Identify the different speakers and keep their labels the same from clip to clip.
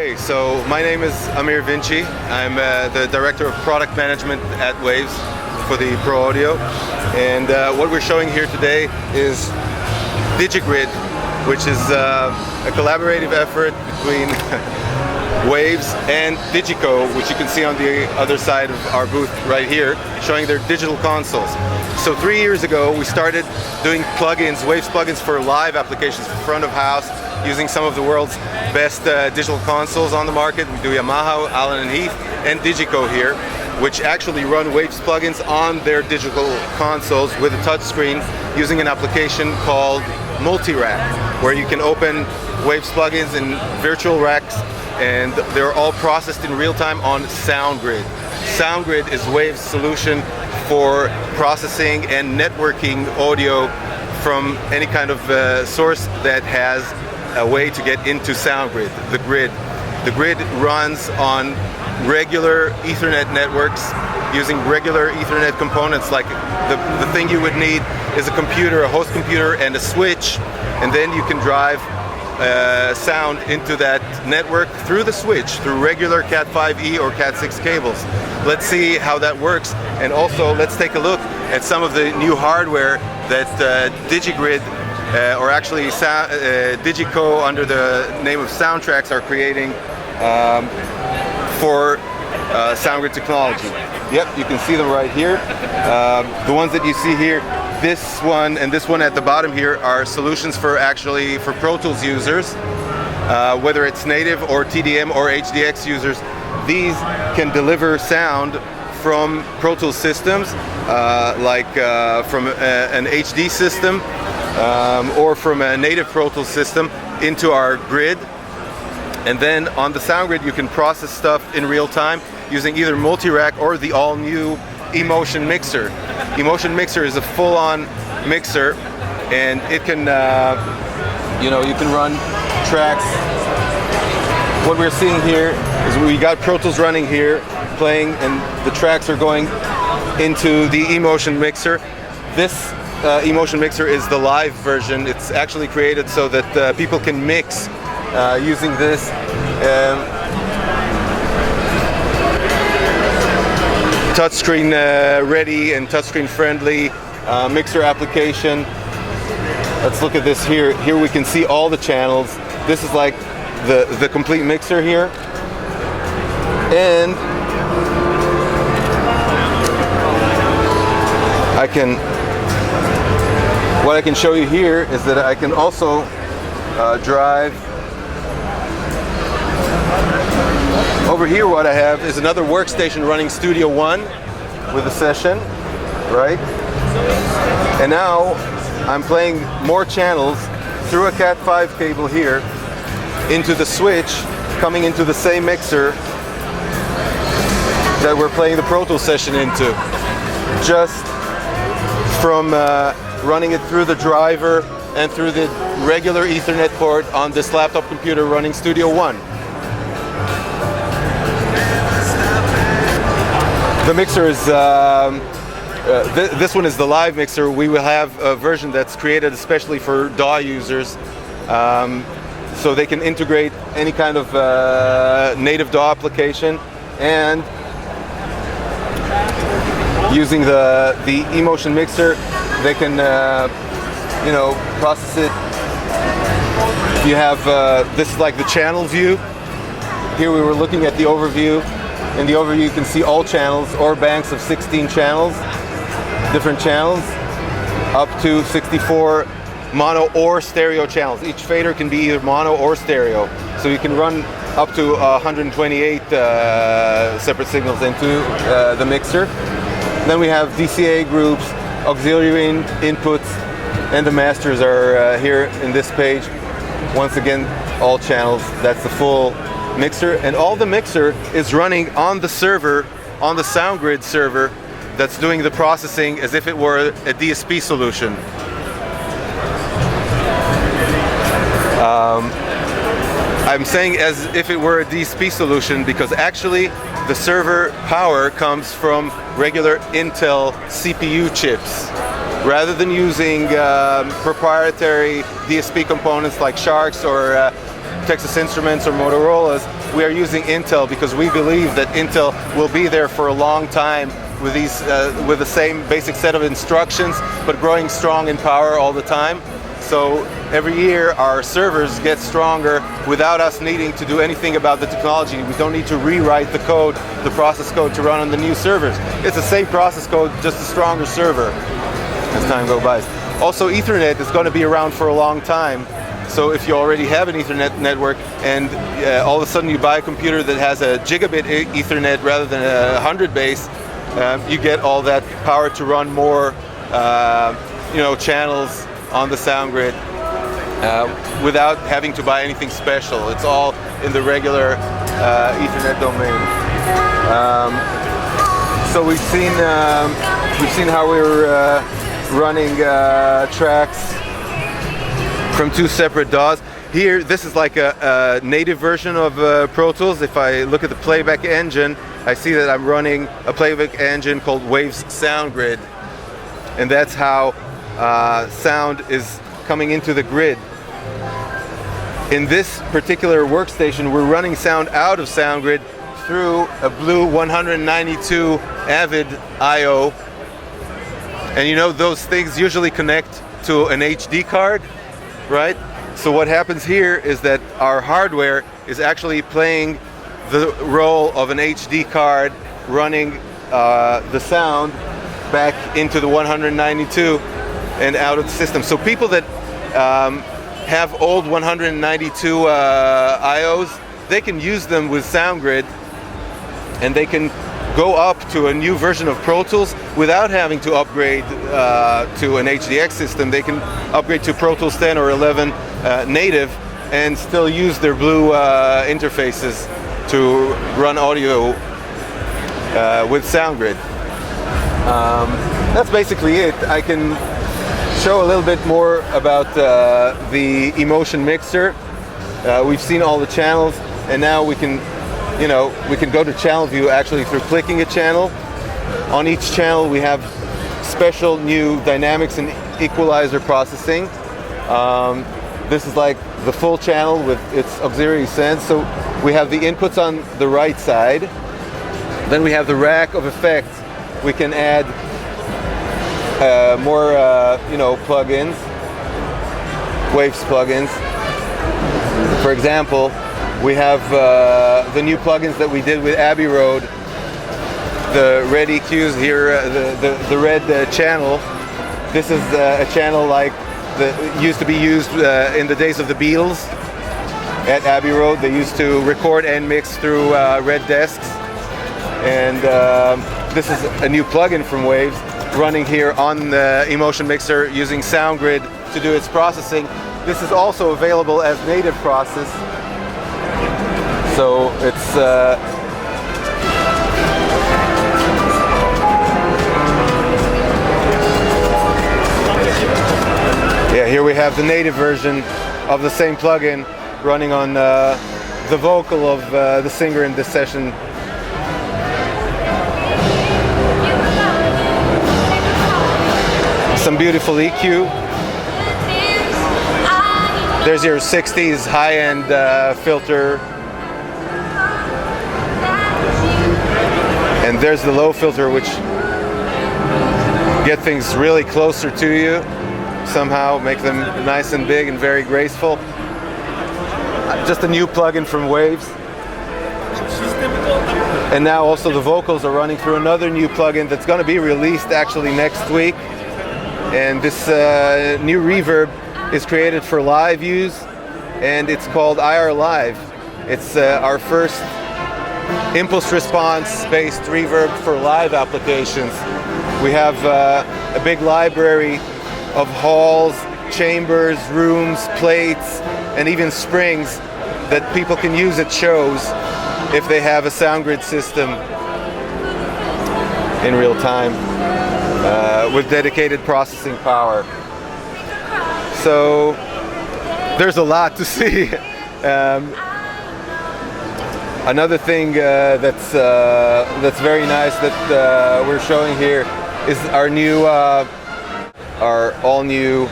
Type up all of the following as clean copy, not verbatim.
Speaker 1: Hey, so my name is Amir Vinci. I'm the Director of Product Management at Waves for the Pro Audio. And what we're showing here today is DiGi Grid, which is a collaborative effort between Waves and DiGi, which you can see on the other side of our booth right here, showing their digital consoles. So 3 years ago, we started doing plugins, Waves plugins for live applications for front of house, using some of the world's best digital consoles on the market. We do Yamaha, Allen & Heath, and DiGi here, which actually run Waves plugins on their digital consoles with a touchscreen using an application called Multi-Rack, where you can open Waves plugins in virtual racks, and they're all processed in real time on SoundGrid. SoundGrid is Waves' solution for processing and networking audio from any kind of source that has a way to get into SoundGrid, the grid. The grid runs on regular Ethernet networks using regular Ethernet components. Like the thing you would need is a computer, a host computer, and a switch, and then you can drive sound into that network through the switch, through regular Cat5e or Cat6 cables. Let's see how that works, and also let's take a look at some of the new hardware that DiGi Grid or actually DiGi under the name of SoundTracs are creating for SoundGrid technology. Yep, you can see them right here. The ones that you see here, this one and this one at the bottom here, are solutions for Pro Tools users, whether it's native or TDM or HDX users. These can deliver sound from Pro Tools systems, from an HD system, or from a native Pro Tools system into our grid. And then on the SoundGrid you can process stuff in real time using either multi-rack or the all-new eMotion mixer. eMotion mixer is a full-on mixer, and it can, you can run tracks. What we're seeing here is we got Pro Tools running here, playing, and the tracks are going into the eMotion mixer. This eMotion mixer is the live version. It's actually created so that people can mix using this. Touchscreen ready and touchscreen friendly mixer application. Let's look at this here. Here we can see all the channels. This is like the complete mixer here. And what I can show you here is that I can also drive. Over here what I have is another workstation running Studio One with a session, right? And now I'm playing more channels through a Cat5 cable here into the switch, coming into the same mixer that we're playing the Pro Tools session into, just from running it through the driver and through the regular Ethernet port on this laptop computer running Studio One. The mixer is, this one is the live mixer. We will have a version that's created especially for DAW users, so they can integrate any kind of native DAW application, and using the eMotion mixer, they can process it. You have this is like the channel view. Here we were looking at the overview. In the overview you can see all channels or banks of 16 channels, different channels, up to 64 mono or stereo channels. Each fader can be either mono or stereo, so you can run up to 128 separate signals into the mixer. Then we have DCA groups, auxiliary inputs, and the masters are here in this page. Once again, all channels. That's the full mixer, and all the mixer is running on the server, on the SoundGrid server, that's doing the processing as if it were a DSP solution. I'm saying as if it were a DSP solution because actually the server power comes from regular Intel CPU chips. Rather than using proprietary DSP components like Sharks or Texas Instruments or Motorola's. We are using Intel because we believe that Intel will be there for a long time with these with the same basic set of instructions, but growing strong in power all the time. So every year our servers get stronger without us needing to do anything about the technology. We don't need to rewrite the code, the process code to run on the new servers. It's the same process code, just a stronger server as time goes by. Also, Ethernet is going to be around for a long time. So if you already have an Ethernet network and all of a sudden you buy a computer that has a gigabit Ethernet rather than a 100 base, you get all that power to run more channels on the SoundGrid without having to buy anything special. It's all in the regular Ethernet domain. So we've seen how we're running tracks from two separate DAWs. Here, this is like a native version of Pro Tools. If I look at the playback engine, I see that I'm running a playback engine called Waves SoundGrid, and that's how sound is coming into the grid. In this particular workstation, we're running sound out of SoundGrid through a Blue 192 Avid I/O, and you know those things usually connect to an HD card, right? So what happens here is that our hardware is actually playing the role of an HD card, running the sound back into the 192 and out of the system. So people that have old 192 I/Os, they can use them with SoundGrid, and they can go up to a new version of Pro Tools without having to upgrade to an HDX system. They can upgrade to Pro Tools 10 or 11 native and still use their Blue interfaces to run audio with SoundGrid. That's basically it. I can show a little bit more about the Emotion Mixer. We've seen all the channels, and now we can go to channel view actually through clicking a channel. On each channel we have special new dynamics and equalizer processing. This is like the full channel with its auxiliary sends. So we have the inputs on the right side. Then we have the rack of effects. We can add more plugins, Waves plugins. For example, we have the new plugins that we did with Abbey Road, the red EQs here, the red channel. This is a channel like that used to be used in the days of the Beatles at Abbey Road. They used to record and mix through red desks. And this is a new plugin from Waves running here on the Emotion Mixer using SoundGrid to do its processing. This is also available as native process. So it's here we have the native version of the same plugin running on the vocal of the singer in this session. Some beautiful EQ. There's your 60s high-end filter. And there's the low filter, which get things really closer to you, somehow make them nice and big and very graceful. Just a new plugin from Waves. And now also the vocals are running through another new plugin that's going to be released actually next week. And this new reverb is created for live use, and it's called IR Live. It's our first impulse response based reverb for live applications. We have a big library of halls, chambers, rooms, plates, and even springs that people can use at shows if they have a SoundGrid system in real time with dedicated processing power. So there's a lot to see. Another thing that's very nice that we're showing here is our all new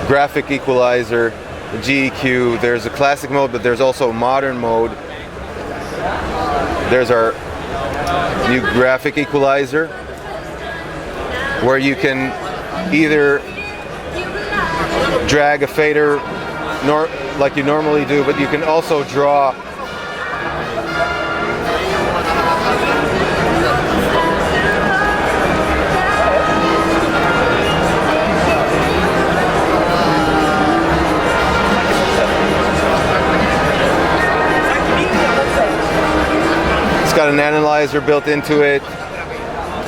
Speaker 1: graphic equalizer the GEQ. There's a classic mode, but there's also a modern mode. There's our new graphic equalizer, where you can either drag a fader like you normally do, but you can also draw got an analyzer built into it,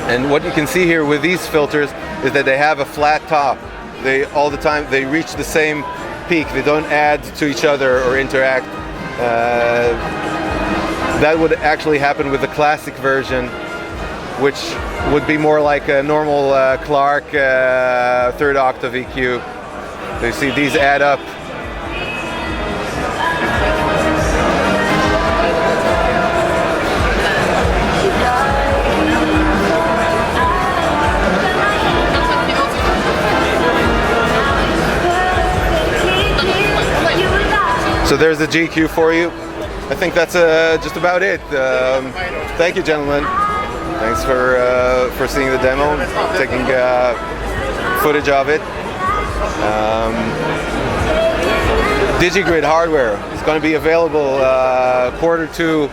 Speaker 1: and what you can see here with these filters is that they have a flat top. They all the time they reach the same peak. They don't add to each other or interact. That would actually happen with the classic version, which would be more like a normal Clark third octave EQ. So you see these add up. So there's the GQ for you. I think that's just about it. Thank you, gentlemen. Thanks for seeing the demo, taking footage of it. DiGi Grid hardware is going to be available Q2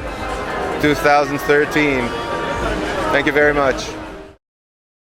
Speaker 1: 2013. Thank you very much.